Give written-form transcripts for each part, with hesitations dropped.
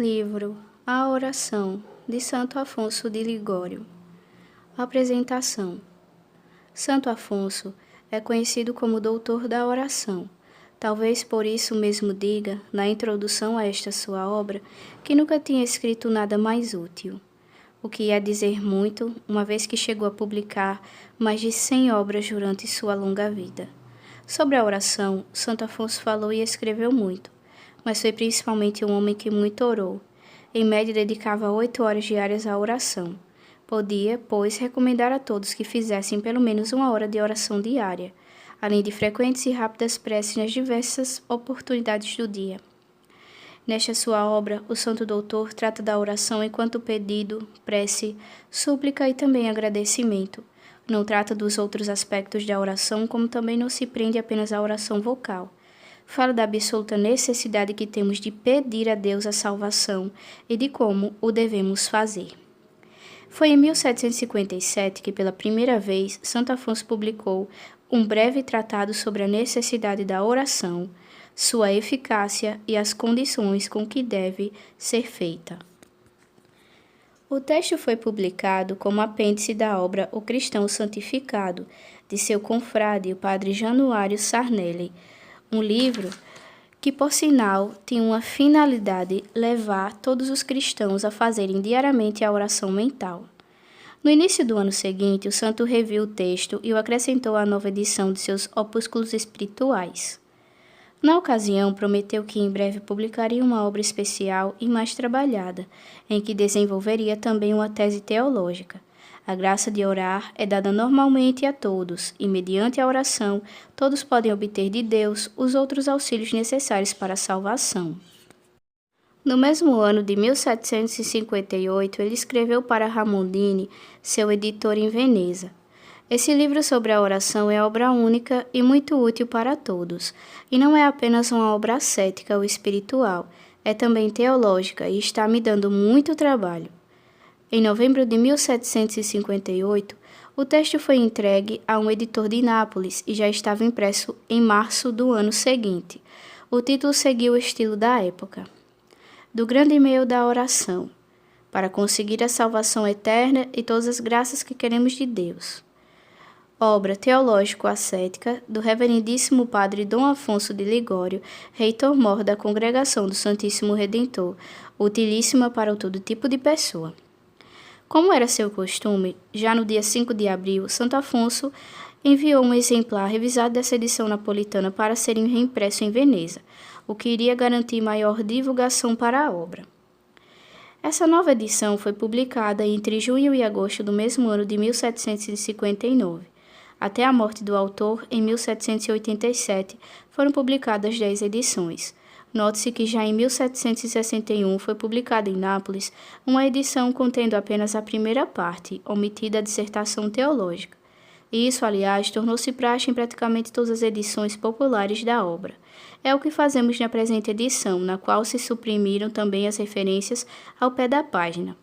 Livro A Oração, de Santo Afonso de Ligório. Apresentação. Santo Afonso é conhecido como doutor da oração. Talvez por isso mesmo diga, na introdução a esta sua obra, que nunca tinha escrito nada mais útil. O que ia dizer muito, uma vez que chegou a publicar mais de 100 obras durante sua longa vida. Sobre a oração, Santo Afonso falou e escreveu muito, mas foi principalmente um homem que muito orou. Em média, dedicava 8 horas diárias à oração. Podia, pois, recomendar a todos que fizessem pelo menos 1 hora de oração diária, além de frequentes e rápidas preces nas diversas oportunidades do dia. Nesta sua obra, o Santo Doutor trata da oração enquanto pedido, prece, súplica e também agradecimento. Não trata dos outros aspectos da oração, como também não se prende apenas à oração vocal. Fala da absoluta necessidade que temos de pedir a Deus a salvação e de como o devemos fazer. Foi em 1757 que, pela primeira vez, Santo Afonso publicou um breve tratado sobre a necessidade da oração, sua eficácia e as condições com que deve ser feita. O texto foi publicado como apêndice da obra O Cristão Santificado, de seu confrade, o padre Januário Sarnelli, um livro que, por sinal, tinha uma finalidade: levar todos os cristãos a fazerem diariamente a oração mental. No início do ano seguinte, o santo reviu o texto e o acrescentou à nova edição de seus opúsculos espirituais. Na ocasião, prometeu que em breve publicaria uma obra especial e mais trabalhada, em que desenvolveria também uma tese teológica. A graça de orar é dada normalmente a todos, e mediante a oração, todos podem obter de Deus os outros auxílios necessários para a salvação. No mesmo ano de 1758, ele escreveu para Ramondini, seu editor em Veneza. Esse livro sobre a oração é obra única e muito útil para todos, e não é apenas uma obra ascética ou espiritual, é também teológica e está me dando muito trabalho. Em novembro de 1758, o texto foi entregue a um editor de Nápoles e já estava impresso em março do ano seguinte. O título seguiu o estilo da época. Do grande meio da oração, para conseguir a salvação eterna e todas as graças que queremos de Deus. Obra teológico-ascética do reverendíssimo padre Dom Afonso de Ligório, reitor-mor da Congregação do Santíssimo Redentor, utilíssima para todo tipo de pessoa. Como era seu costume, já no dia 5 de abril, Santo Afonso enviou um exemplar revisado dessa edição napolitana para ser reimpresso em Veneza, o que iria garantir maior divulgação para a obra. Essa nova edição foi publicada entre junho e agosto do mesmo ano de 1759. Até a morte do autor, em 1787, foram publicadas 10 edições. Note-se que já em 1761 foi publicada em Nápoles uma edição contendo apenas a primeira parte, omitida a dissertação teológica. E isso, aliás, tornou-se praxe em praticamente todas as edições populares da obra. É o que fazemos na presente edição, na qual se suprimiram também as referências ao pé da página.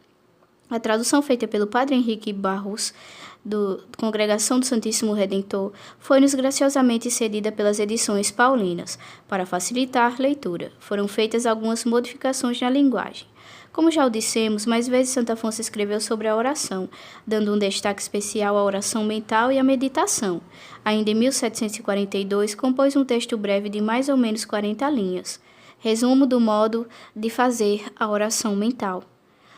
A tradução feita pelo padre Henrique Barros, da Congregação do Santíssimo Redentor, foi-nos graciosamente cedida pelas edições paulinas. Para facilitar a leitura, foram feitas algumas modificações na linguagem. Como já o dissemos, mais vezes Santo Afonso escreveu sobre a oração, dando um destaque especial à oração mental e à meditação. Ainda em 1742, compôs um texto breve de mais ou menos 40 linhas, resumo do modo de fazer a oração mental.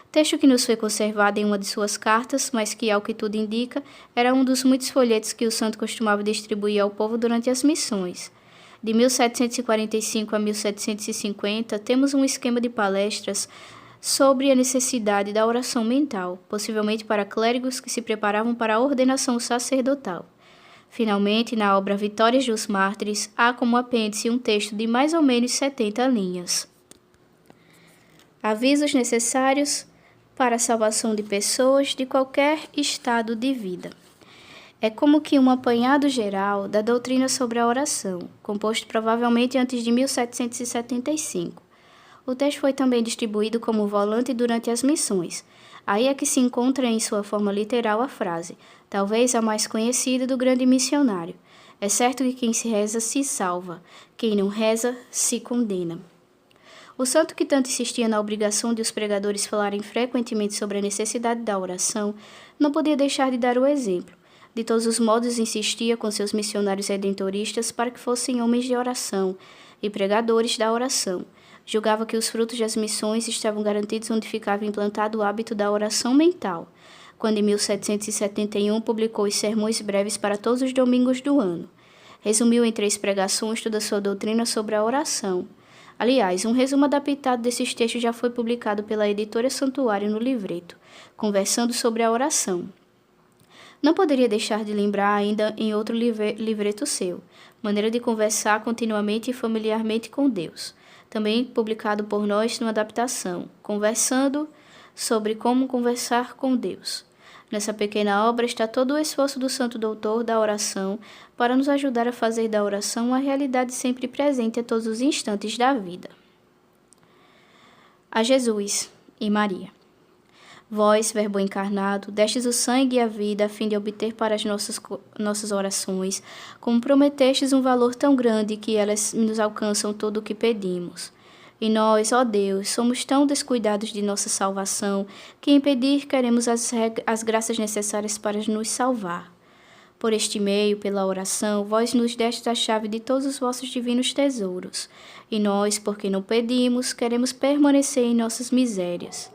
Texto que nos foi conservado em uma de suas cartas, mas que, ao que tudo indica, era um dos muitos folhetos que o santo costumava distribuir ao povo durante as missões. De 1745 a 1750, temos um esquema de palestras sobre a necessidade da oração mental, possivelmente para clérigos que se preparavam para a ordenação sacerdotal. Finalmente, na obra Vitórias dos Mártires, há como apêndice um texto de mais ou menos 70 linhas. Avisos necessários para a salvação de pessoas de qualquer estado de vida. É como que um apanhado geral da doutrina sobre a oração, composto provavelmente antes de 1775. O texto foi também distribuído como volante durante as missões. Aí é que se encontra em sua forma literal a frase, talvez a mais conhecida do grande missionário: é certo que quem se reza se salva, quem não reza se condena. O santo que tanto insistia na obrigação de os pregadores falarem frequentemente sobre a necessidade da oração, não podia deixar de dar o exemplo. De todos os modos insistia com seus missionários redentoristas para que fossem homens de oração e pregadores da oração. Julgava que os frutos das missões estavam garantidos onde ficava implantado o hábito da oração mental, quando em 1771 publicou os Sermões Breves para todos os domingos do ano. Resumiu em 3 pregações toda a sua doutrina sobre a oração. Aliás, um resumo adaptado desses textos já foi publicado pela editora Santuário no livreto, Conversando sobre a Oração. Não poderia deixar de lembrar ainda em outro livreto seu, Maneira de Conversar Continuamente e Familiarmente com Deus, também publicado por nós numa adaptação, Conversando sobre como conversar com Deus. Nessa pequena obra está todo o esforço do Santo Doutor da oração para nos ajudar a fazer da oração uma realidade sempre presente a todos os instantes da vida. A Jesus e Maria. Vós, Verbo encarnado, destes o sangue e a vida a fim de obter para as nossas orações, como prometestes um valor tão grande que elas nos alcançam todo o que pedimos. E nós, ó Deus, somos tão descuidados de nossa salvação que impedir queremos as graças necessárias para nos salvar. Por este meio, pela oração, vós nos destes a chave de todos os vossos divinos tesouros. E nós, porque não pedimos, queremos permanecer em nossas misérias.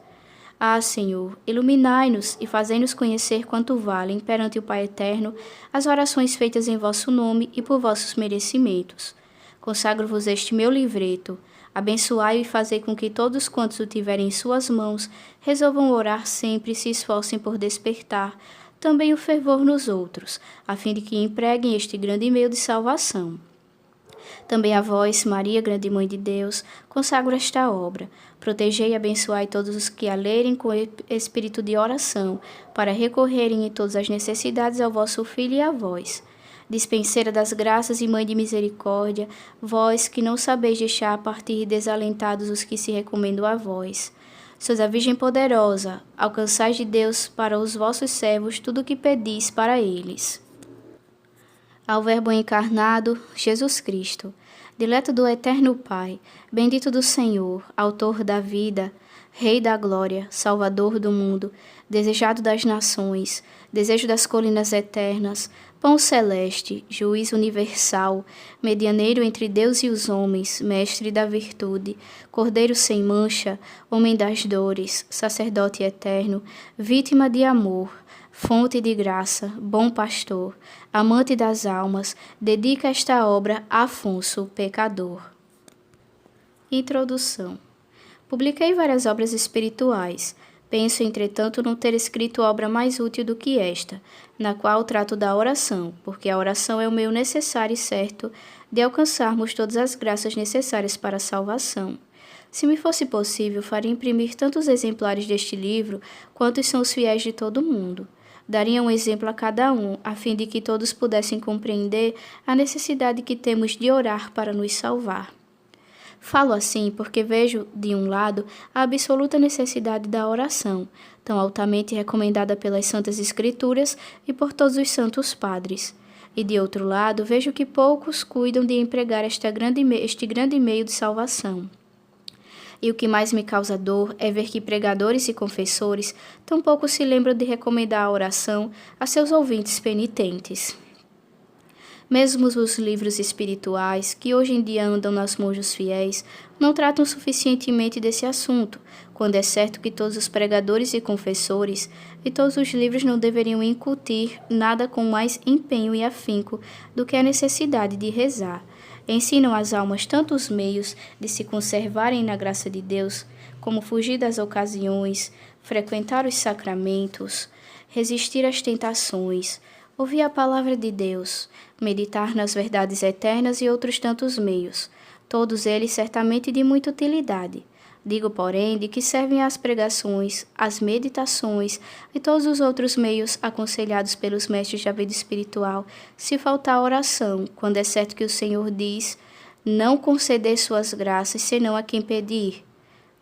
Ah, Senhor, iluminai-nos e fazei-nos conhecer quanto valem perante o Pai Eterno as orações feitas em vosso nome e por vossos merecimentos. Consagro-vos este meu livreto. Abençoai-o e fazei com que todos quantos o tiverem em suas mãos resolvam orar sempre e se esforcem por despertar também o fervor nos outros, a fim de que empreguem este grande meio de salvação. Também a vós, Maria, grande Mãe de Deus, consagro esta obra. Protegei e abençoai todos os que a lerem com espírito de oração, para recorrerem em todas as necessidades ao vosso Filho e a vós. Dispenseira das graças e Mãe de misericórdia, vós que não sabeis deixar partir desalentados os que se recomendam a vós. Sois a Virgem poderosa, alcançais de Deus para os vossos servos tudo o que pedis para eles. Ao Verbo encarnado, Jesus Cristo, dileto do eterno Pai, bendito do Senhor, autor da vida, Rei da glória, Salvador do mundo, desejado das nações, desejo das colinas eternas, pão celeste, juiz universal, medianeiro entre Deus e os homens, mestre da virtude, cordeiro sem mancha, homem das dores, sacerdote eterno, vítima de amor, fonte de graça, bom pastor, amante das almas, dedica esta obra a Afonso, pecador. Introdução. Publiquei várias obras espirituais. Penso, entretanto, não ter escrito obra mais útil do que esta, na qual trato da oração, porque a oração é o meio necessário e certo de alcançarmos todas as graças necessárias para a salvação. Se me fosse possível, faria imprimir tantos exemplares deste livro quantos são os fiéis de todo o mundo. Daria um exemplo a cada um, a fim de que todos pudessem compreender a necessidade que temos de orar para nos salvar. Falo assim porque vejo, de um lado, a absoluta necessidade da oração, tão altamente recomendada pelas Santas Escrituras e por todos os santos padres. E, de outro lado, vejo que poucos cuidam de empregar este grande meio de salvação. E o que mais me causa dor é ver que pregadores e confessores tampouco se lembram de recomendar a oração a seus ouvintes penitentes. Mesmo os livros espirituais, que hoje em dia andam nas mãos dos fiéis, não tratam suficientemente desse assunto, quando é certo que todos os pregadores e confessores e todos os livros não deveriam incutir nada com mais empenho e afinco do que a necessidade de rezar. Ensinam às almas tantos meios de se conservarem na graça de Deus, como fugir das ocasiões, frequentar os sacramentos, resistir às tentações, ouvir a palavra de Deus, meditar nas verdades eternas e outros tantos meios, todos eles certamente de muita utilidade. Digo, porém, de que servem as pregações, as meditações e todos os outros meios aconselhados pelos mestres da vida espiritual, se faltar a oração, quando é certo que o Senhor diz, não conceder suas graças senão a quem pedir.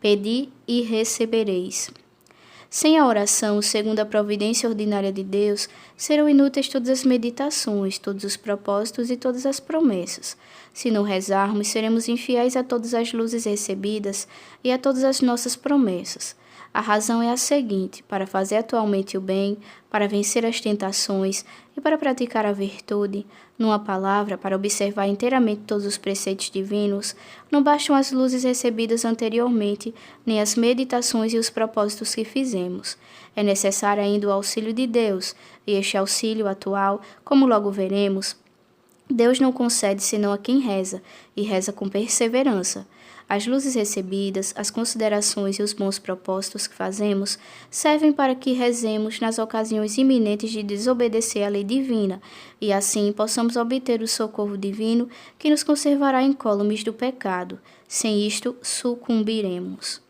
Pedi e recebereis. Sem a oração, segundo a providência ordinária de Deus, serão inúteis todas as meditações, todos os propósitos e todas as promessas. Se não rezarmos, seremos infiéis a todas as luzes recebidas e a todas as nossas promessas. A razão é a seguinte: para fazer atualmente o bem, para vencer as tentações e para praticar a virtude, numa palavra, para observar inteiramente todos os preceitos divinos, não bastam as luzes recebidas anteriormente, nem as meditações e os propósitos que fizemos. É necessário ainda o auxílio de Deus, e este auxílio atual, como logo veremos, Deus não concede senão a quem reza, e reza com perseverança. As luzes recebidas, as considerações e os bons propósitos que fazemos servem para que rezemos nas ocasiões iminentes de desobedecer à lei divina e assim possamos obter o socorro divino que nos conservará incólumes do pecado. Sem isto, sucumbiremos.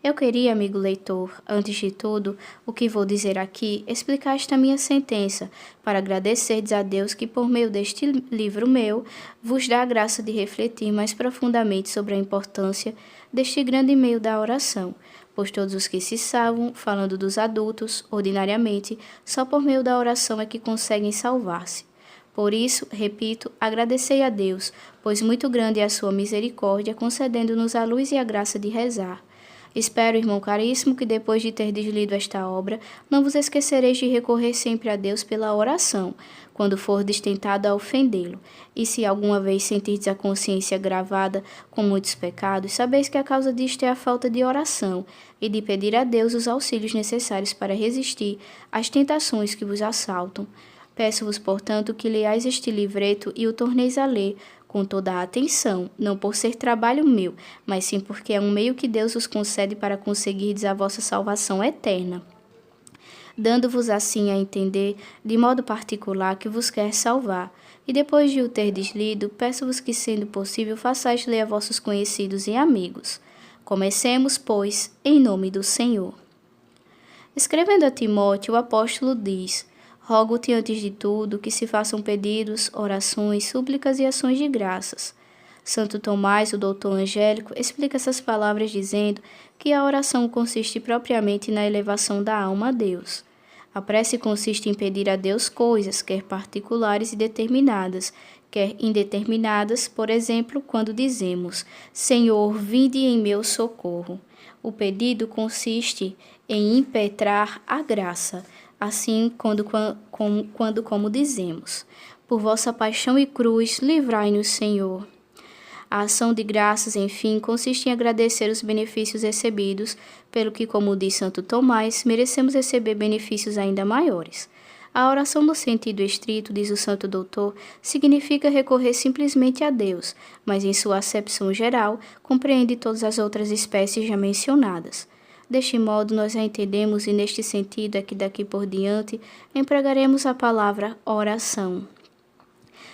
Eu queria, amigo leitor, antes de tudo, o que vou dizer aqui, explicar esta minha sentença, para agradecerdes a Deus que, por meio deste livro meu, vos dá a graça de refletir mais profundamente sobre a importância deste grande meio da oração, pois todos os que se salvam, falando dos adultos, ordinariamente, só por meio da oração é que conseguem salvar-se. Por isso, repito, agradecei a Deus, pois muito grande é a sua misericórdia, concedendo-nos a luz e a graça de rezar. Espero, irmão caríssimo, que depois de ter lido esta obra, não vos esquecereis de recorrer sempre a Deus pela oração, quando fordes tentado a ofendê-lo. E se alguma vez sentirdes a consciência gravada com muitos pecados, sabeis que a causa disto é a falta de oração e de pedir a Deus os auxílios necessários para resistir às tentações que vos assaltam. Peço-vos, portanto, que leais este livreto e o torneis a ler com toda a atenção, não por ser trabalho meu, mas sim porque é um meio que Deus vos concede para conseguirdes a vossa salvação eterna, dando-vos assim a entender, de modo particular, que vos quer salvar. E depois de o terdes lido, peço-vos que, sendo possível, façais ler a vossos conhecidos e amigos. Comecemos, pois, em nome do Senhor. Escrevendo a Timóteo, o apóstolo diz: rogo-te antes de tudo que se façam pedidos, orações, súplicas e ações de graças. Santo Tomás, o doutor angélico, explica essas palavras dizendo que a oração consiste propriamente na elevação da alma a Deus. A prece consiste em pedir a Deus coisas, quer particulares e determinadas, quer indeterminadas, por exemplo, quando dizemos: Senhor, vinde em meu socorro. O pedido consiste em impetrar a graça, assim como dizemos: por vossa paixão e cruz, livrai-nos, Senhor. A ação de graças, enfim, consiste em agradecer os benefícios recebidos, pelo que, como diz Santo Tomás, merecemos receber benefícios ainda maiores. A oração no sentido estrito, diz o Santo Doutor, significa recorrer simplesmente a Deus, mas em sua acepção geral, compreende todas as outras espécies já mencionadas. Deste modo, nós a entendemos e neste sentido é que daqui por diante empregaremos a palavra oração.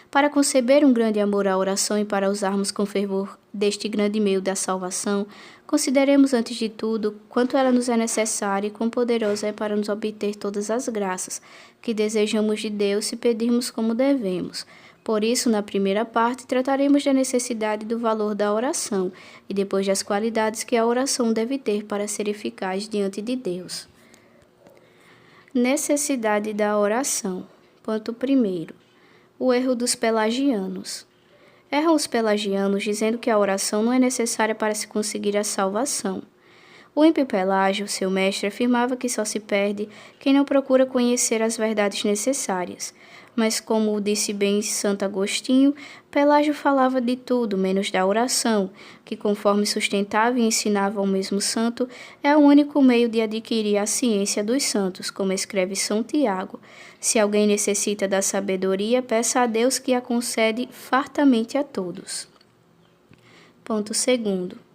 Para conceber um grande amor à oração e para usarmos com fervor deste grande meio da salvação, consideremos antes de tudo quanto ela nos é necessária e quão poderosa é para nos obter todas as graças que desejamos de Deus se pedirmos como devemos. Por isso, na primeira parte, trataremos da necessidade e do valor da oração e depois das qualidades que a oração deve ter para ser eficaz diante de Deus. Necessidade da oração. Ponto 1. O erro dos pelagianos. Erram os pelagianos dizendo que a oração não é necessária para se conseguir a salvação. O ímpio Pelágio, seu mestre, afirmava que só se perde quem não procura conhecer as verdades necessárias. Mas, como disse bem Santo Agostinho, Pelágio falava de tudo, menos da oração, que, conforme sustentava e ensinava ao mesmo santo, é o único meio de adquirir a ciência dos santos, como escreve São Tiago. Se alguém necessita da sabedoria, peça a Deus que a concede fartamente a todos. Ponto 2.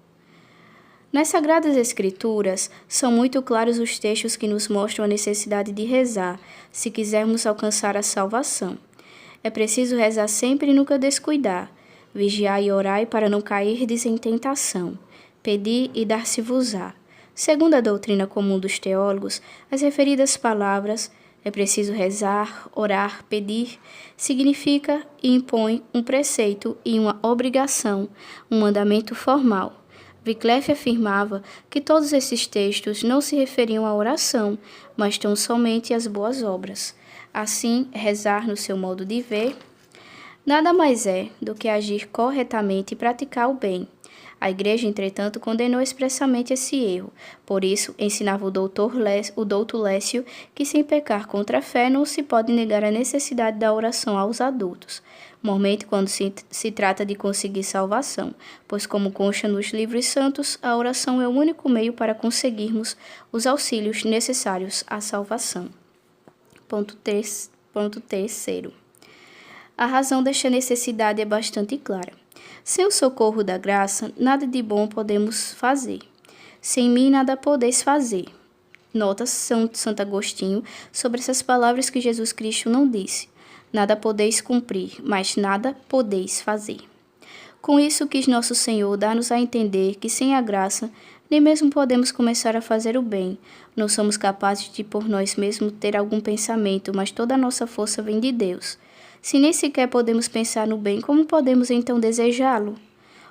Nas Sagradas Escrituras, são muito claros os textos que nos mostram a necessidade de rezar, se quisermos alcançar a salvação. É preciso rezar sempre e nunca descuidar. Vigiai e orai para não cairdes em tentação. Pedi e dar-se-vos-á. Segundo a doutrina comum dos teólogos, as referidas palavras é preciso rezar, orar, pedir, significa e impõe um preceito e uma obrigação, um mandamento formal. Wycliffe afirmava que todos esses textos não se referiam à oração, mas tão somente às boas obras. Assim, rezar no seu modo de ver nada mais é do que agir corretamente e praticar o bem. A Igreja, entretanto, condenou expressamente esse erro. Por isso, ensinava o doutor Lécio que, sem pecar contra a fé, não se pode negar a necessidade da oração aos adultos, mormente quando se trata de conseguir salvação, pois, como consta nos livros santos, a oração é o único meio para conseguirmos os auxílios necessários à salvação. Ponto terceiro. A razão desta necessidade é bastante clara. Sem o socorro da graça, nada de bom podemos fazer. Sem mim, nada podeis fazer. Nota Santo Agostinho sobre essas palavras que Jesus Cristo não disse. Nada podeis cumprir, mas nada podeis fazer. Com isso quis nosso Senhor dar-nos a entender que sem a graça, nem mesmo podemos começar a fazer o bem. Não somos capazes de por nós mesmos ter algum pensamento, mas toda a nossa força vem de Deus. Se nem sequer podemos pensar no bem, como podemos então desejá-lo?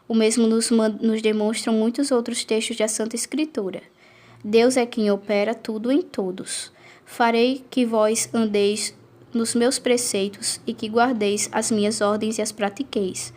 O mesmo nos demonstram muitos outros textos da Santa Escritura. Deus é quem opera tudo em todos. Farei que vós andeis nos meus preceitos e que guardeis as minhas ordens e as pratiqueis.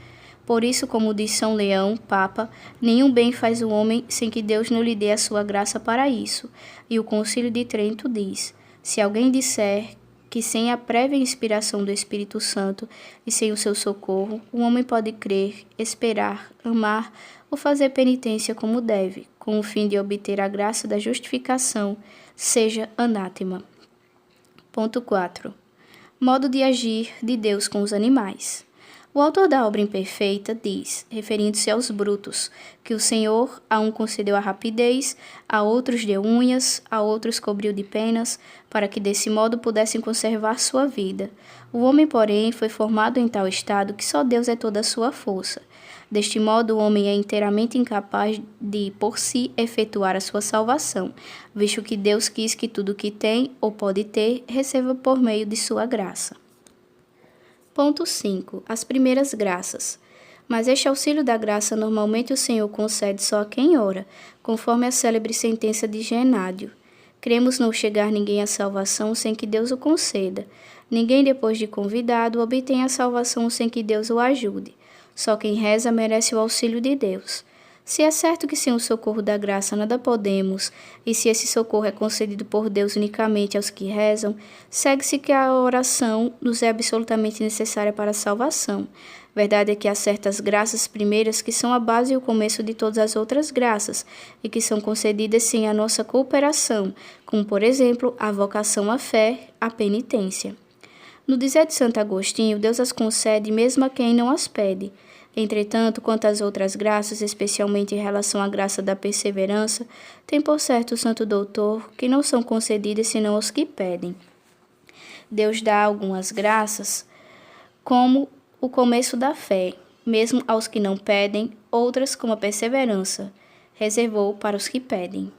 Por isso, como diz São Leão, Papa, nenhum bem faz o homem sem que Deus não lhe dê a sua graça para isso. E o Concílio de Trento diz: se alguém disser que sem a prévia inspiração do Espírito Santo e sem o seu socorro, o homem pode crer, esperar, amar ou fazer penitência como deve, com o fim de obter a graça da justificação, seja anátema. Ponto 4. Modo de agir de Deus com os animais. O autor da obra imperfeita diz, referindo-se aos brutos, que o Senhor a um concedeu a rapidez, a outros deu unhas, a outros cobriu de penas, para que desse modo pudessem conservar sua vida. O homem, porém, foi formado em tal estado que só Deus é toda a sua força. Deste modo, o homem é inteiramente incapaz de, por si, efetuar a sua salvação, visto que Deus quis que tudo o que tem ou pode ter, receba por meio de sua graça. Ponto 5. As primeiras graças. Mas este auxílio da graça normalmente o Senhor concede só a quem ora, conforme a célebre sentença de Genádio. Cremos não chegar ninguém à salvação sem que Deus o conceda. Ninguém, depois de convidado, obtém a salvação sem que Deus o ajude. Só quem reza merece o auxílio de Deus. Se é certo que sem o socorro da graça nada podemos, e se esse socorro é concedido por Deus unicamente aos que rezam, segue-se que a oração nos é absolutamente necessária para a salvação. Verdade é que há certas graças primeiras que são a base e o começo de todas as outras graças, e que são concedidas sem a nossa cooperação, como, por exemplo, a vocação à fé, a penitência. No dizer de Santo Agostinho, Deus as concede mesmo a quem não as pede. Entretanto, quanto às outras graças, especialmente em relação à graça da perseverança, tem por certo o Santo Doutor que não são concedidas senão aos que pedem. Deus dá algumas graças, como o começo da fé, mesmo aos que não pedem, outras, como a perseverança, reservou para os que pedem.